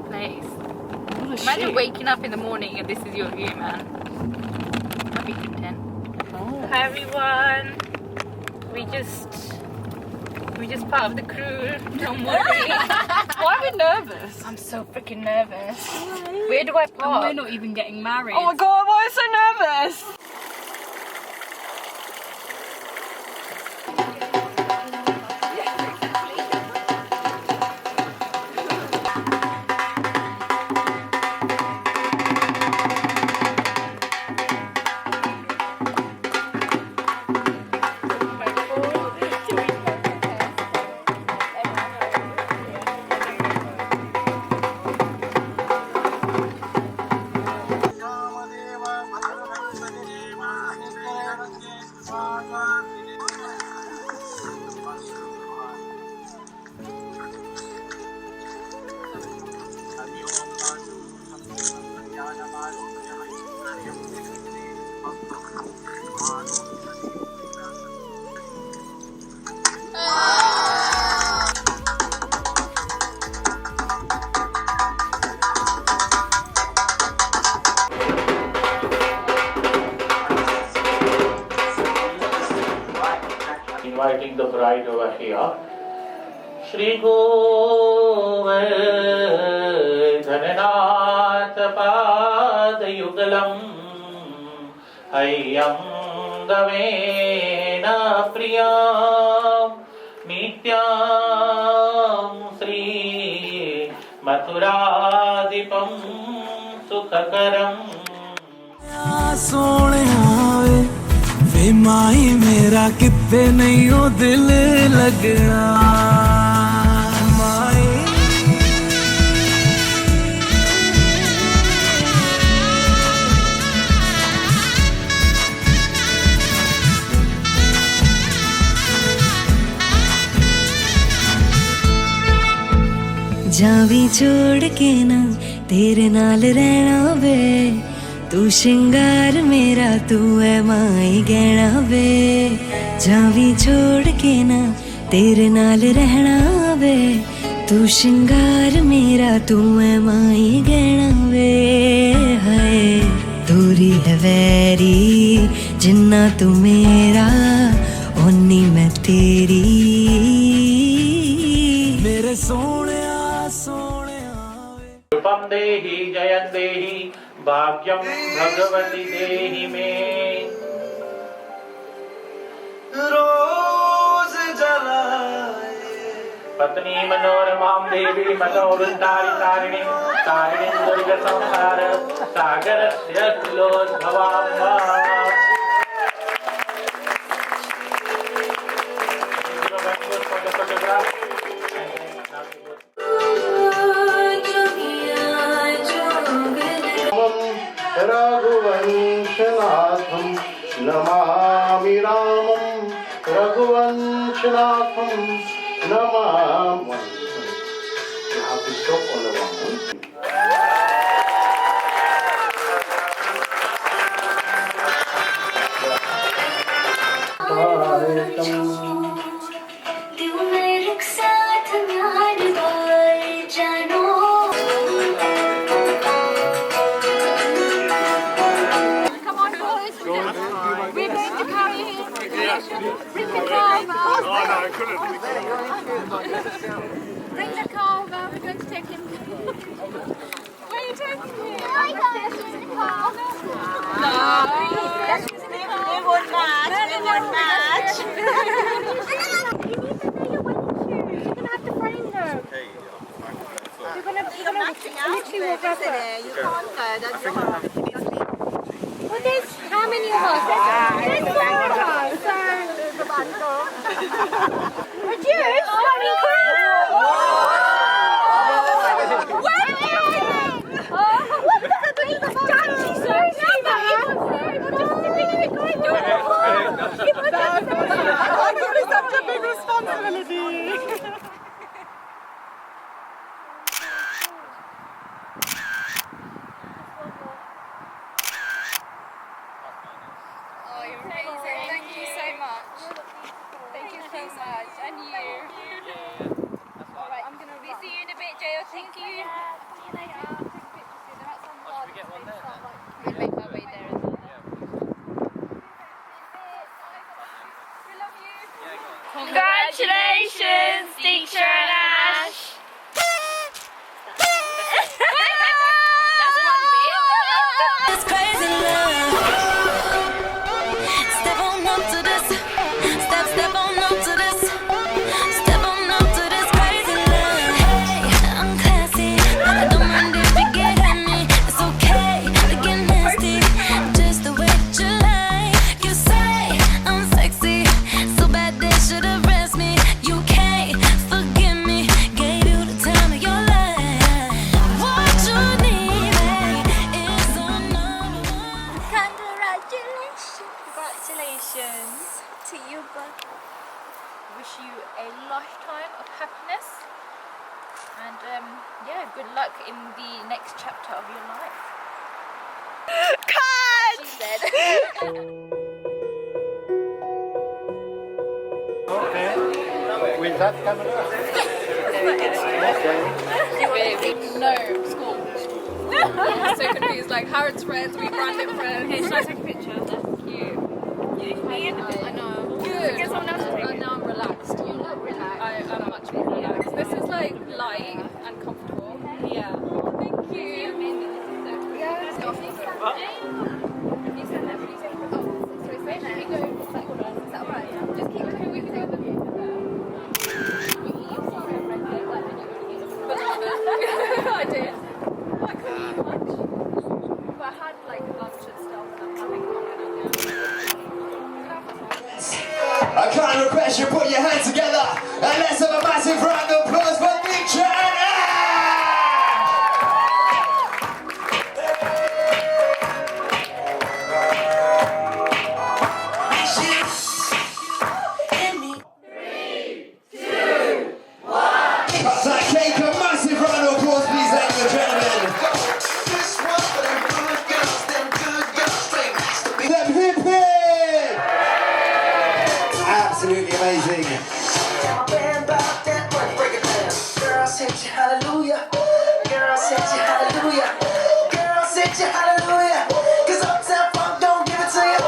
place. What a Imagine shit. waking up in the morning and this is your view, man. I'd be content. Oh. Hi everyone. We just part of the crew. Don't worry. Why are we nervous? I'm so freaking nervous. Where do I park? We're not even getting married. Oh my god, why am I so nervous? Inviting the bride over here. Shri Govardhananath Padayugalam Hayyam Gavena Priyam Nityam Sri Mathuradipam Sukhakaram सोने आवे वे माही मेरा कितने नहीं हो दिल लगना माही Xavi छोड़ के ना तेरे नाल रहना वे तू शिंगार मेरा तू है माई गहना वे जावी छोड़ के ना तेरे नाल रहना वे तू शिंगार मेरा तू है माई गहना वे हाय दूरी है वैरी जिन्ना तू मेरा ओनी मैं तेरी मेरे सोने सोने आवे रूपम देहि जयं देहि भाग्यम भगवती देहि मे रोज जलाए पत्नी मनोरमां देवी मनोवृत्तारि तारिणीं तारिणीं दुर्ग संहार सागरस्य कुलोद्भवां रघुवंशनाथं नमामि रामं रघुवंशनाथं Namami. You have to stop on the one. We're going to carry him. Bring the car over. Bring the car over. We're going to take him. Where are you taking him? I got in the car. No. They won't match. They won't match. You need to know your wedding shoes. You're going to have to frame them. You're going to literally walk up there. You can't go. That's your home. Well, there's how many of us? There's 4 of us. So, a juice? Coming through! Such a big responsibility. Oh, you're amazing. Thank you so much. Thank you so much. And you. Alright, I'm gonna see you in a bit, Jayo. Thank you. Should we get one there then? We'll make our way there as well. We love you. Congratulations, teacher Ash. That's one bit. It's crazy love. Step on up to this. Step on up to this. Step on up to this crazy love. Hey, I'm classy. I don't mind if you get at me. It's okay to get nasty. Just the way that you like. You say I'm sexy. So bad they should arrest me. You can't forgive me. Gave you the time of your life. What you need, babe, is another one. Congratulations to you, bud. Wish you a lifetime of happiness. And yeah, good luck in the next chapter of your life. Cut! She said. Okay. With that camera. No, school. So confused, like Harrod's friends, we random friends. Okay, should I take a picture? That's cute. Me and I know. Good. Get someone else to take it. Now I'm relaxed. You look relaxed. I'm much more relaxed. This is like light and comfortable. Yeah. Thank you. Yeah, it's got me. You said that, but you said, oh, sorry, where should we go? Is that alright? Just keep going, we can take the view from there. I did. I couldn't eat much. But I had like lunch and stuff and I'm having I can't request you put your hands together and let's have a massive round of applause for Teacher Ash! Cut that cake, a massive round of applause, please, ladies and gentlemen. Them hip hip! Absolutely amazing. Girl, said you hallelujah. Girl, said you hallelujah. Girl, said you hallelujah. 'Cause Uptown Funk don't give it to you.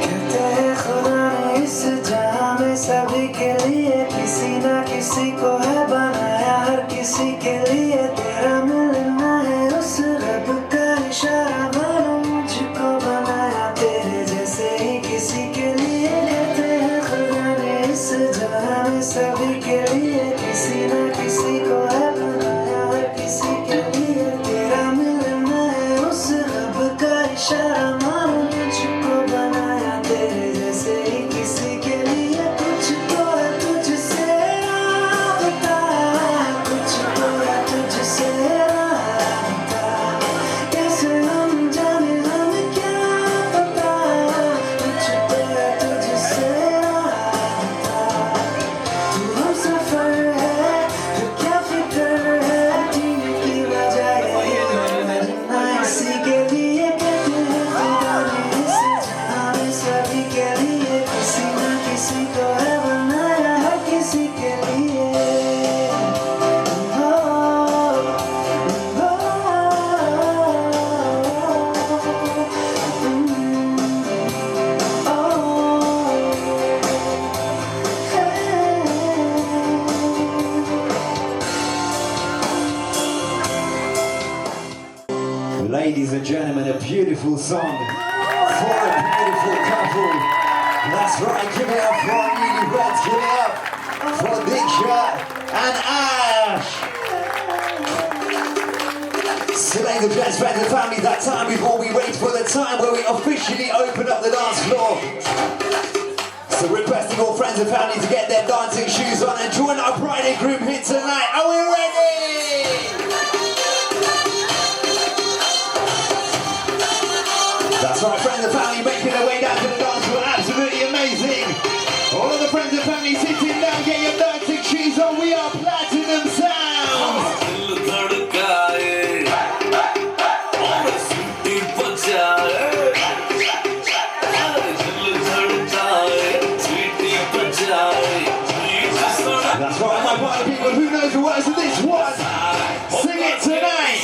कहते हैं खुदा ने इस जहां में सभी के लिए किसी ना किसी को है बनाया हर किसी के लिए तेरा मिलना है उस रब का इशारा मानो मुझको बनाया तेरे जैसे ही किसी के लिए कहते हैं खुदा ने इस जहां में सभी के लिए किसी ना किसी को है बनाया हर किसी के लिए तेरा मिलना है उस रब का इशारा मानो मुझको बनाया तेरे जैसे ही किसी के लिए कुछ तो है तुझसे राबता कुछ तो है तुझसे राबता कैसे हम जाने हमें क्या पता कुछ तो है तुझसे राबता तू हम सफर है जो क्या फिक्र है जीने की वजह यही मरना इसी के लिए कहते हैं खुदा ने इस जहां में सभी के लिए किसी ना किसी को है बनाया हर किसी के लिए Ladies and gentlemen, a beautiful song for a beautiful couple. That's right, give it up for our newlyweds, give it up for Diksha and Ash. So ladies and gents, friends and family, that time before we wait for the time where we officially open up the dance floor. So requesting all friends and family to get their dancing shoes on and join our bride and groom here tonight. Are we ready? That's right, friends and family making their way down to the dance floor. Absolutely amazing. All of the friends and family sitting down, get your dancing shoes on. We are Platinum Sound. Sweetie, That's right, my party people, who knows the words of this one? Sing it tonight!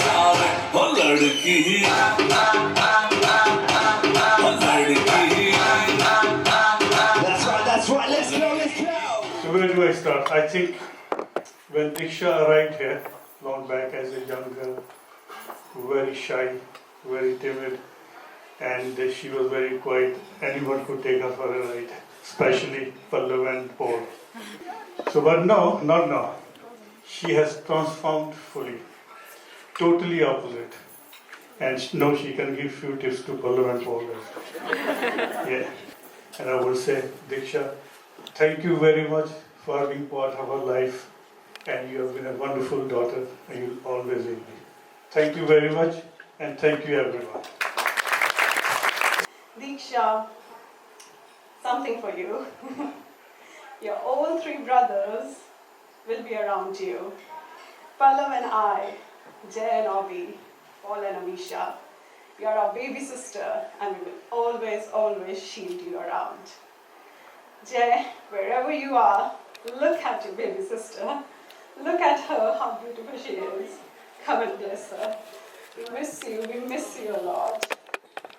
That's right, let's go. So where do I start? I think when Diksha arrived here, long back as a young girl, very shy, very timid, and she was very quiet. Anyone could take her for a ride, especially Pallav and Paul. So, but no, not now. She has transformed fully, totally opposite. And now she can give few tips to Pallav and Paul. Yeah. And I would say, Diksha, thank you very much for being part of our life. And you have been a wonderful daughter, and you always will be. Thank you very much, and thank you everyone. Diksha, something for you. Your all three brothers will be around you. Pallav and I, Jay and Obi, Paul and Amisha, you are our baby sister, and we will always, always shield you around. Jay, wherever you are, look at your baby sister. Look at her, how beautiful she is. Come and bless her. We miss you a lot.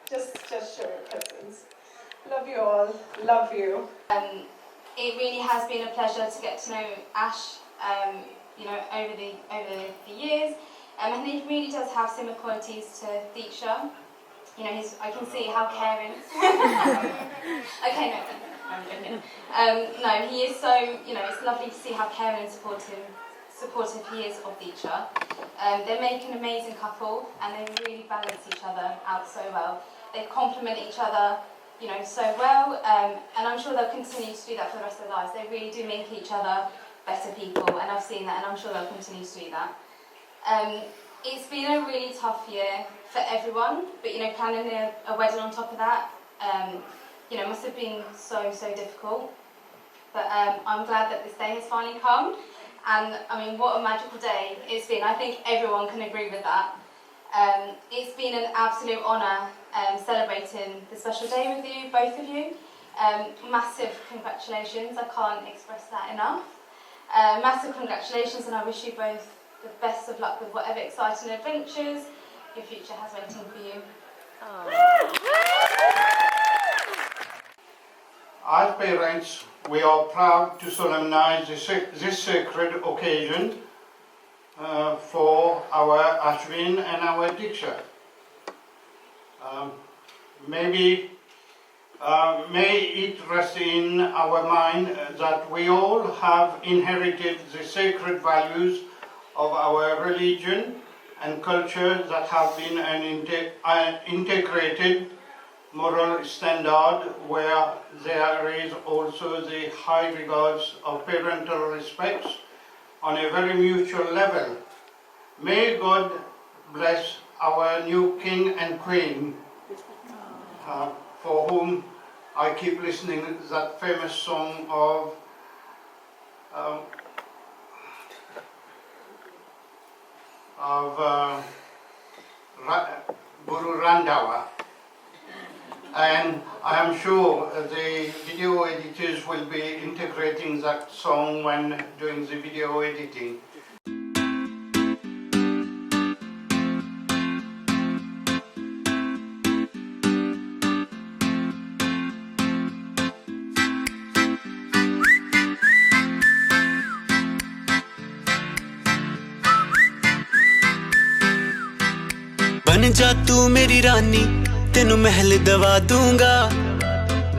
Just show your presence. Love you all, love you. It really has been a pleasure to get to know Ash, over the years. And he really does have similar qualities to Diksha. I can see how caring. Okay, no, I'm joking. No, he is so, it's lovely to see how caring and supportive he is of Diksha. They make an amazing couple, and they really balance each other out so well. They complement each other, so well, and I'm sure they'll continue to do that for the rest of their lives. They really do make each other better people, and I've seen that, and I'm sure they'll continue to do that. It's been a really tough year for everyone, but planning a wedding on top of that, must have been so difficult. But I'm glad that this day has finally come, and what a magical day it's been. I think everyone can agree with that. It's been an absolute honour celebrating this special day with you, both of you. Massive congratulations, I can't express that enough. Massive congratulations, and I wish you both the best of luck with whatever exciting adventures your future has waiting for you. As parents, we are proud to solemnize this sacred occasion for our Ashwin and our Diksha. May it rest in our mind that we all have inherited the sacred values of our religion and culture that have been an integrated moral standard where there is also the high regards of parental respect on a very mutual level. May God bless our new king and queen, for whom I keep listening to that famous song of Guru Randhawa. And I am sure the video editors will be integrating that song when doing the video editing. बन जा तू मेरी रानी तेनू महल दवा दूंगा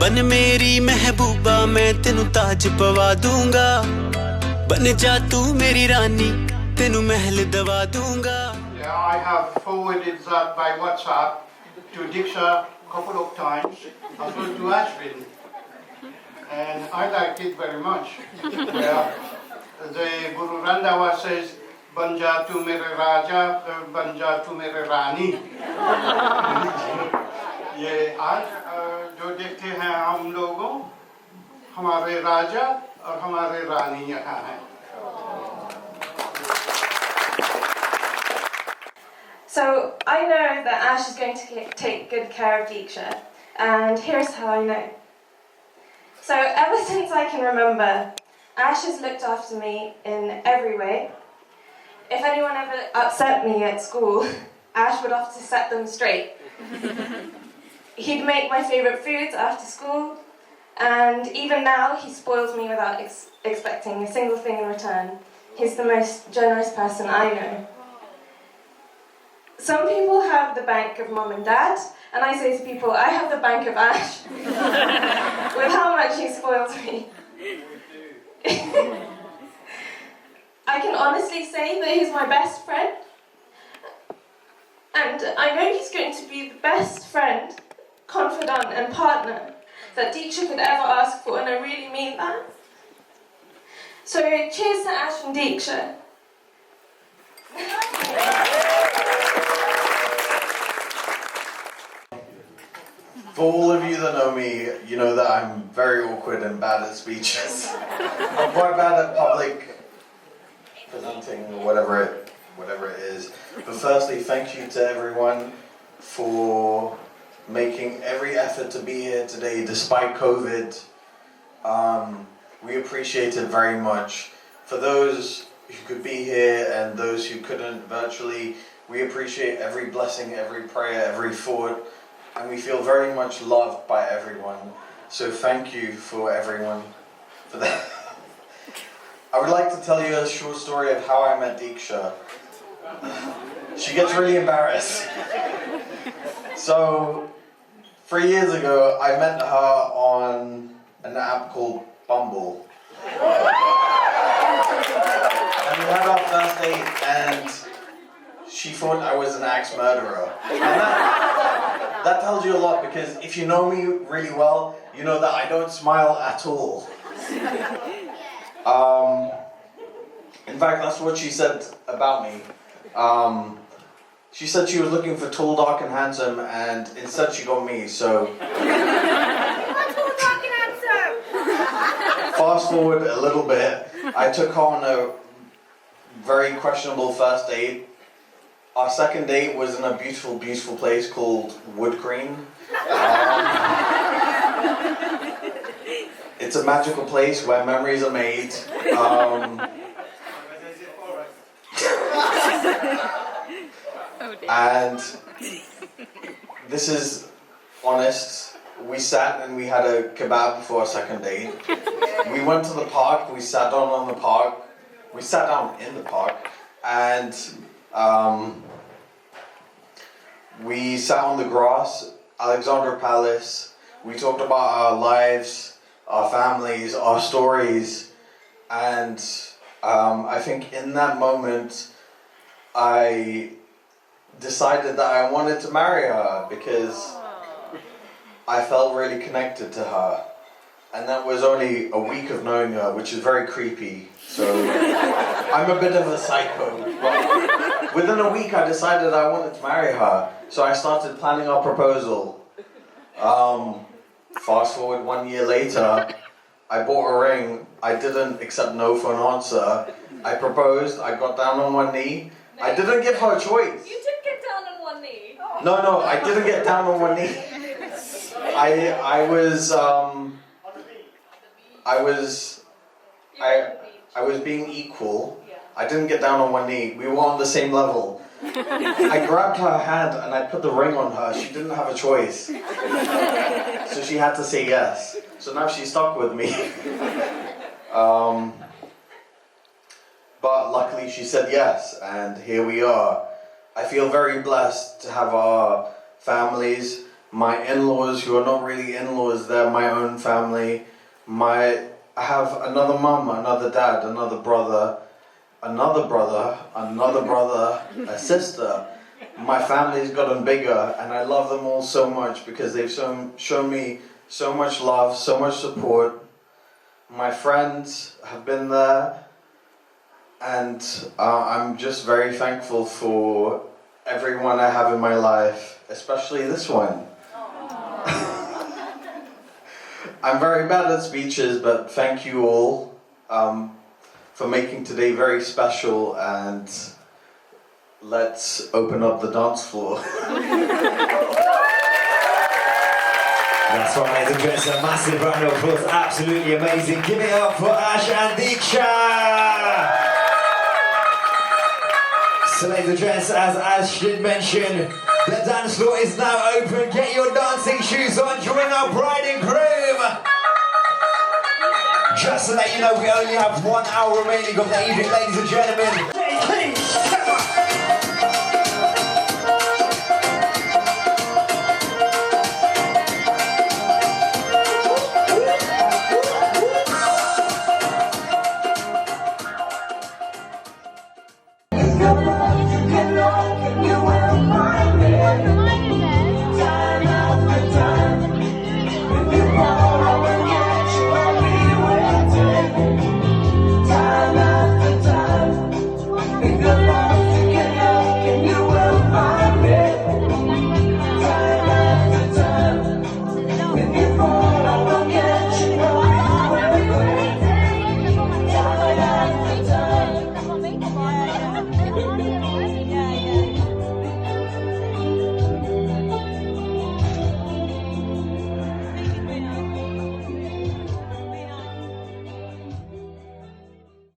बन मेरी महबूबा मैं तेनू ताज पवा दूंगा बन जा तू मेरी रानी तेनू महल दवा दूंगा. I have forwarded that by WhatsApp to Diksha a couple of times, as well to Ashwin, and I like it very much. The Guru Randhawa says, "Banja tu mere Raja, banja tu mere Rani." ये आज जो देखते हैं हम लोगों हमारे राजा और हमारे रानी यहाँ हैं. So I know that Ash is going to take good care of Diksha, and here's how I know. So ever since I can remember, Ash has looked after me in every way. If anyone ever upset me at school, Ash would have to set them straight. He'd make my favourite foods after school, and even now he spoils me without expecting a single thing in return. He's the most generous person I know. Some people have the bank of mum and dad, and I say to people, I have the bank of Ash, with how much he spoils me. I can honestly say that he's my best friend, and I know he's going to be the best friend, confidant and partner that Diksha could ever ask for, and I really mean that. So cheers to Ash and Diksha. For all of you that know me, you know that I'm very awkward and bad at speeches. I'm quite bad at public presenting or whatever it is. But firstly, thank you to everyone for making every effort to be here today despite COVID. We appreciate it very much. For those who could be here and those who couldn't virtually, we appreciate every blessing, every prayer, every thought. And we feel very much loved by everyone. So thank you for everyone for that. I would like to tell you a short story of how I met Diksha. She gets really embarrassed. So 3 years ago, I met her on an app called Bumble. And we had our first date, and she thought I was an axe murderer. And that tells you a lot, because if you know me really well, you know that I don't smile at all. In fact, that's what she said about me. She said she was looking for tall, dark and handsome, and instead she got me, so... Fast forward a little bit, I took her on a very questionable first date. Our second date was in a beautiful, beautiful place called Wood Green. It's a magical place where memories are made. And this is honest. We sat and we had a kebab for our second date. We went to the park, we sat down in the park, and we sat on the grass, Alexandra Palace. We talked about our lives, our families, our stories, and I think in that moment I decided that I wanted to marry her because I felt really connected to her. And that was only a week of knowing her, which is very creepy. So I'm a bit of a psycho. But within a week I decided I wanted to marry her. So I started planning our proposal. Fast forward 1 year later, I bought a ring. I didn't accept no for an answer. I proposed, I got down on one knee. I didn't give her a choice. You did get down on one knee. No, I didn't get down on one knee. I was being equal. I didn't get down on one knee. We were on the same level. I grabbed her hand and I put the ring on her. She didn't have a choice. So she had to say yes. So now she's stuck with me. But luckily she said yes, and here we are. I feel very blessed to have our families, my in-laws who are not really in-laws, they're my own family. I have another mum, another dad, another brother, a sister. My family's gotten bigger, and I love them all so much because they've shown me so much love, so much support. My friends have been there, and I'm just very thankful for everyone I have in my life, especially this one. I'm very bad at speeches, but thank you all for making today very special, and let's open up the dance floor. That's right, ladies and gents, a massive round of applause, absolutely amazing. Give it up for Ash and Diksha! So ladies and gents, as Ash did mention, the dance floor is now open. Get your dancing shoes on, join our bride and groom! Just to let you know, we only have 1 hour remaining of the evening, ladies and gentlemen.